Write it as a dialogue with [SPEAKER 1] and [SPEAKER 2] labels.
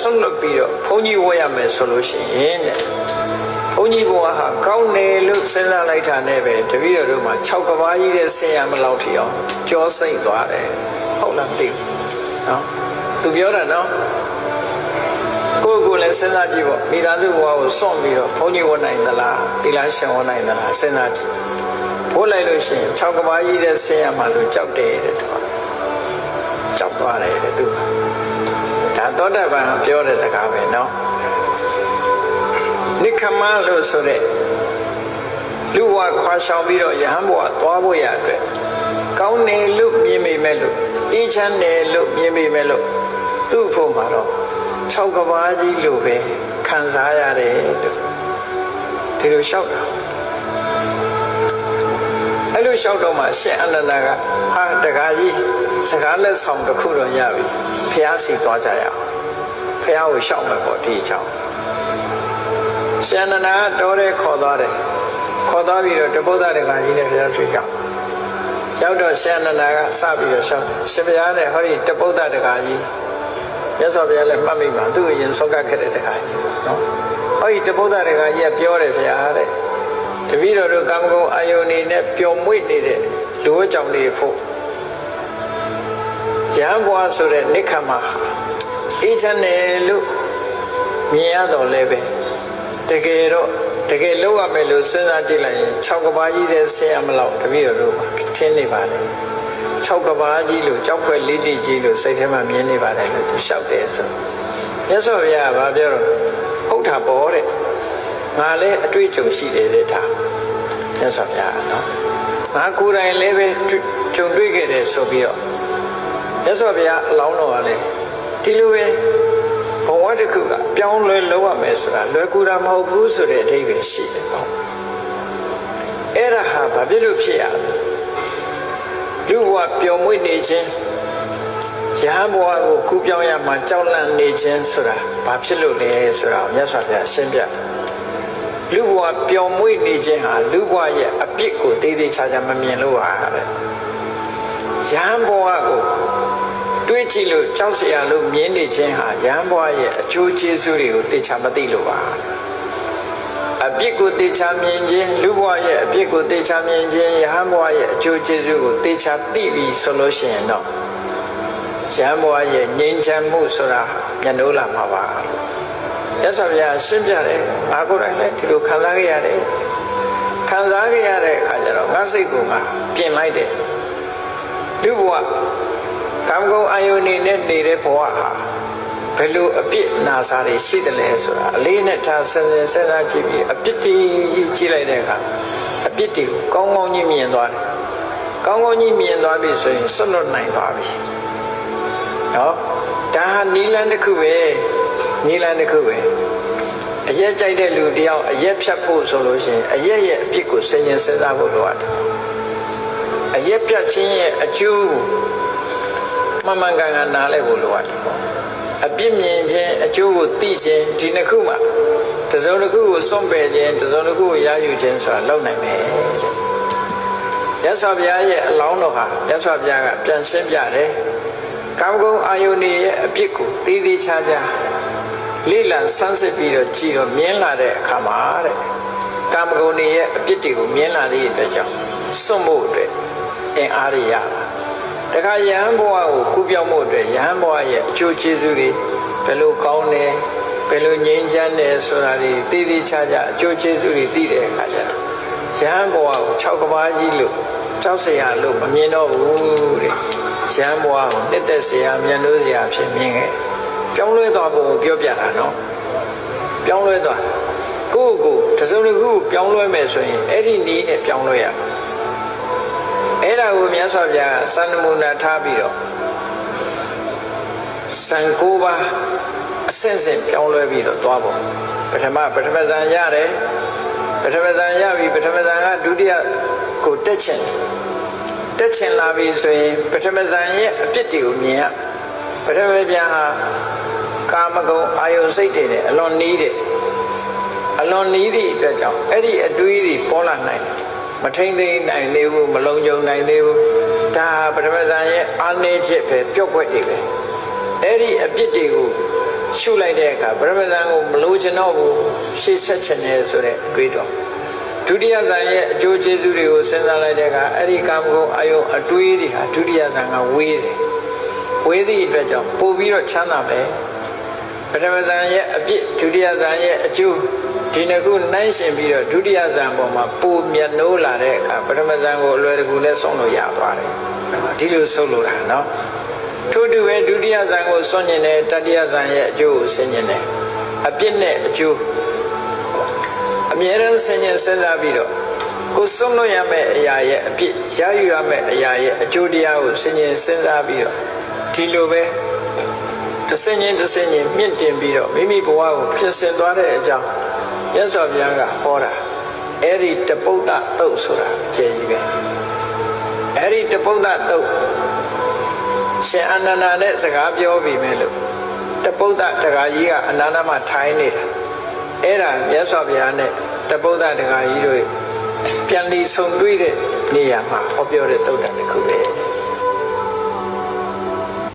[SPEAKER 1] စွန့်လွတ်ပြီးတော့ဘုန်းကြီးဝတ်ရမယ်ဆိုလို့ရှိရင်တဲ့ဘုန်းကြီးဘဝဟာကောင်းတယ်လို့စဉ်းစားလိုက်တာနဲ့ပဲတပည့်တော်တို့မှာ6ကဘာကြီးတဲ့ဆင်ရမလောက်ထီအောင်ကြောစိတ်သွားတယ်ဟုတ်လားမသိဘူးနော်သူပြောတာနော်ကိုယ်လည်းစဉ်းစားကြည့်ပေါ့မိသားစုဘဝကိုစွန့်ပြီးတော့ဘုန်းကြီးဝတ်နိုင်သလားသီလရှင်ဝတ်နိုင်သလားစဉ်းစားကြည့်ဘိုးလိုက်လို့ရှိရင်6ကဘာကြီးတဲ့ဆင်ရမှလို့ကြောက်တယ်တဲ့သူကကြောက်သွားတယ်တဲ့သူဒါသောတာပန်ပြောတဲ့စကားပဲနော်နိခမလို့ဆိုတဲ့လူဘဝခွာရှောင်ပြီးတော့ယဟန်ဘဝသွားဖို့ရအတွက်ကောင်းတယ်လို့မြင်မိမဲ့လို့အေးချမ်းတယ်လို့မြင်မိမဲ့လို့သူ့ဖို့မှာတော့6ကဘာကြီးလို့ပဲခံစားရတယ်လို့ဒီလိုလျှောက်တာအဲ့လိုလျှောက်တော့မှရှင်အနန္ဒာကဟာတကားကြီးစကားလက်ဆောင်တစ်ခုတော့ရပြီဖះစီသွားကြရအောင်ဖះကိုလျှောက်မယ်ပေါ့ဒီအကြောင်းရှင်အနန္ဒာတော်တဲ့ခေါ်သွားတယ်ခေါ်သွားပြီးတော့တပုဒ္ဒတကားကြီးနဲ့ဖះဆွေရောက်တော့ရှင်အနန္ဒာကစပြီးတော့လျှောက်ရှင်ဖះနဲ့ဟောဒီတပုဒ္ဒတကားကြီးမြတ်စွာဘုရားလည်းမှတ်မိပါသူ့ကိုရင်ဆော့ကပ်ခဲ့တဲ့တကားကြီးနော်ဟောဒီတပုဒ္ဒတကားကြီးကပြောတယ်ဖះတဲ့တပည့်တော်တို့ကာမဂုဏ်အာယုန်နေနဲ့ပျော်မွေ့နေတဲ့လူ့ကြောင့်နေဖို့ယဟန်ဘဝဆိုတဲ့နိခမအေးချမ်းတယ်လို့မြင်ရတော့လည်းပဲတကယ်လောက်ရမယ်လို့စဉ်းစားကြည့်လိုက်ရင်6ကဘာကြီးတဲ့ဆင်းရမလို့တပည့်တော်တို့ထင်းနေပါလေ6ကဘာကြီးလို့ကြောက်ဖွယ်လေးတိကြီးလို့စိတ်ထဲမှာမြင်နေပါတယ်လို့သူလျှောက်တယ်ဆိုမြတ်စွာဘုရားကဘာပြောတော့ဟုတ်တာပေါ့တဲ့ငါလည်းအတွေ့အကြုံရှိတယ်တဲ့ဒါမြတ်စွာဘုရားနော်ငါကိုယ်တိုင်လည်းပဲကြုံတွေ့ခဲ့တယ်ဆိုပြီးတော့မြတ်စွာဘုရားအလောင်းတော်ကလည်းဒီလိုပဲဘဝတစ်ခုကပြောင်းလဲလုပ်ရမယ်ဆိုတာလွယ်ကူတာမဟုတ်ဘူးဆိုတဲ့အဓိပ္ပာယ်ရှိတယ်ပေါ့အဲ့ဒါဟာဘာဖြစ်လို့ဖြစ်ရလဲလူဘဝပျော်မွေ့နေခြင်းယဟန်ဘဝကိုကူးပြောင်းရမှာကြောက်လန့်နေခြင်းဆိုတာဘာဖြစ်လို့လဲဆိုတာမြတ်စွာဘုရားရှင်းပြလူဘဝပျော်မွေ့နေခြင်းဟာလူဘဝရဲ့အပြစ်ကိုသေးသေးချာချာမမြင်လို့ပါတဲ့ယဟန်ဘဝကိုတွေးကြည့်လို့ကြောက်เสียလို့မြင်နေခြင်းဟာယဟန်ဘဝရဲ့အကျိုးကျေးဇူးတွေကိုသိချာမသိလို့ပါအပြစ်ကိုသိချာမြင်ခြင်းလူဘဝရဲ့အပြစ်ကိုသိချာမြင်ခြင်းယဟန်ဘဝရဲ့အကျိုးကျေးဇူးကိုသိချာသိပြီဆိုလို့ရှိရင်တော့ယဟန်ဘဝရဲ့ငြိမ်းချမ်းမှုဆိုတာမျက်နှိုးလာမှာပါမြတ်စွာဘုရားရှင်းပြတယ်ငါကိုယ်တိုင်လည်းဒီလိုခံစားခဲ့ရတယ်ခံစားခဲ့ရတဲ့အခါကျတော့ငါစိတ်ကိုငါပြင်လိုက်တယ်လူဘဝကာမဂုဏ်အာယုန်နဲ့နေတဲ့ဘဝဟာဘယ်လိုအပြစ်နာစာတွေရှိတယ်လဲဆိုတာအလေးနဲ့ထားစဉ်းစားကြည့်ပြီးအပြစ်တွေကြည့်လိုက်တဲ့အခါအပြစ်တွေကိုကောင်းကောင်းကြီးမြင်သွားတယ်ကောင်းကောင်းကြီးမြင်သွားပြီဆိုရင်စွန့်လွတ်နိုင်သွားပြီနော်ဒါဟာနီလန်းတစ်ခုပဲနီလန်းတစ်ခုပဲအရက်ကြိုက်တဲ့လူတယောက်အရက်ဖြတ်ဖို့ဆိုလို့ရှိရင်အရက်ရဲ့အပြစ်ကိုစဉ်းစားဖို့လိုအပ်တယ်အရက်ပြတ်ခြင်းရဲ့အကျိုးမှန်မှန်ကန်ကန်နားလည်ဖို့လိုအပ်တယ်ပေါ့အပြစ်မြင်ခြင်းအကျိုးကိုသိခြင်းဒီနှစ်ခုမှတစ်စုံတစ်ခုကိုစွန့်ပယ်ခြင်းတစ်စုံတစ်ခုကိုရယူခြင်းဆိုတာလုပ်နိုင်မယ်မြတ်စွာဘုရားရဲ့အလောင်းတော်ဟာမြတ်စွာဘုရားကပြန်ရှင်းပြတယ်ကာမဂုဏ်အာယုန်ရဲ့အပြစ်ကိုသေးသေးချာချာလေ့လာဆန်းစစ်ပြီးတော့ကြည့်တော့မြင်လာတဲ့အခါမှာတဲ့ကာမဂုဏ်ရဲ့အပြစ်တွေကိုမြင်လာတဲ့အတွက်ကြောင့်စွန့်ဖို့အတွက်အင်အားရရတခါယဟန်ဘဝကိုကူးပြောင်းဖို့အတွက်ယဟန်ဘဝရဲ့အကျိုးကျေးဇူးတွေဘယ်လိုကောင်းတယ်ဘယ်လိုငြိမ်းချမ်းတယ်ဆိုတာတွေသိသိချာချာအကျိုးကျေးဇူးတွေသိတဲ့အခါကျတော့ယဟန်ဘဝကို6ကဘာကြီးလို့ကြောက်เสียလို့မမြင်တော့ဘူးတဲ့ယဟန်ဘဝကိုနှစ်သက်เสียမြတ်လို့เสียဖြစ်မြင်ခဲ့ပြောင်းလဲသွားဖို့ပြောပြတာနော်ပြောင်းလဲသွားကိုယ့်ကိုတစုံတစ်ခုပြောင်းလဲမယ်ဆိုရင်အဲ့ဒီနည်းနဲ့ပြောင်းလဲရအဲ့ဒါကိုမြတ်စွာဘုရားစံနမူနာထားပြီးတော့စံ9ပါးအစဉ်စဉ်ပြောင်းလဲပြီးတော့သွားဖို့ပထမဇန်ရတယ်ပထမဇန်ရပြီပထမဇန်ကဒုတိယကိုတက်ချင်လာပြီဆိုရင်ပထမဇန်ရဲ့အပြစ်တွေကိုမြင်ရပထမပြန်ဟာကာမဂုဏ်အာယုစိတ်တွေနဲ့အလွန်နီးတဲ့အတွက်ကြောင့်အဲ့ဒီအတွေးတွေပေါ်လာနိုင်တယ်မထိန်သိမ်းနိုင်သေးဘူးမလုံးကြုံနိုင်သေးဘူးဒါပထမဇန်ရဲ့အာနေချက်ပဲပျော့ကွက်တွေပဲအဲ့ဒီအပြစ်တွေကို ရှုလိုက်တဲ့အခါပရမဇန်ကိုမလိုချင်တော့ဘူးရှေ့ဆက်ချင်တယ်ဆိုတဲ့အတွေ့တော့ဒုတိယဇန်ရဲ့အကျိုးကျေးဇူးတွေကိုစဉ်းစားလိုက်တဲ့အခါအဲ့ဒီကာမဂုဏ်အယုံအတွေးတွေဟာဒုတိယဇန်ကဝေးတယ်ဝေးသည့်အတွက်ကြောင့်ပို့ပြီးတော့ချမ်းသာပဲပထမဇန်ရဲ့အပြစ်ဒုတိယဇန်ရဲ့အကျိုးဒီနှစ်ခုနှိုင်းရှင်ပြီးတော့ဒုတိယဇန်ပေါ်မှာပိုမြတ်နိုးလာတဲ့အခါပထမဇန်ကိုအလွယ်တကူနဲ့ဆုံးလို့ရသွားတယ်ဒီလိုဆုံးလို့တာနော်ထို့တူပဲဒုတိယဇန်ကိုဆွညင်တယ်တတိယဇန်ရဲ့အကျိုးကိုဆင်ញင်တယ်အပြစ်နဲ့အကျိုးအမြဲတမ်းဆင်ញင်စဉ်းစားပြီးတော့ကိုဆုံးလို့ရမယ့်အရာရဲ့အပြစ်ရယူရမယ့်အရာရဲ့အကျိုးတရားကိုဆင်ញင်စဉ်းစားပြီးတော့ဒီလိုပဲတစ်စင်းချင်းမြင့်တင်ပြီးတော့မိမိဘဝကိုဖြစ်ဆင်သွားတဲ့အကြောင်းမြတ်စွာဘုရားကဟောတာအဲ့ဒီတပုဒ္ဒတုတ်ဆိုတာကျေကြီးပဲအဲ့ဒီတပုဒ္ဒတုတ်ရှင်အာနန္ဒာနဲ့စကားပြောပြီးမယ်လို့တပုဒ္ဒတက္ကကြီးကအနန္ဒမှာထိုင်နေတာအဲ့ဒါမြတ်စွာဘုရားနဲ့တပုဒ္ဒတက္ကကြီးတို့ပြန်လည်ဆုံတွေ့တဲ့နေရာမှာဟောပြောတဲ့တုတ်တန်တစ်ခုပဲ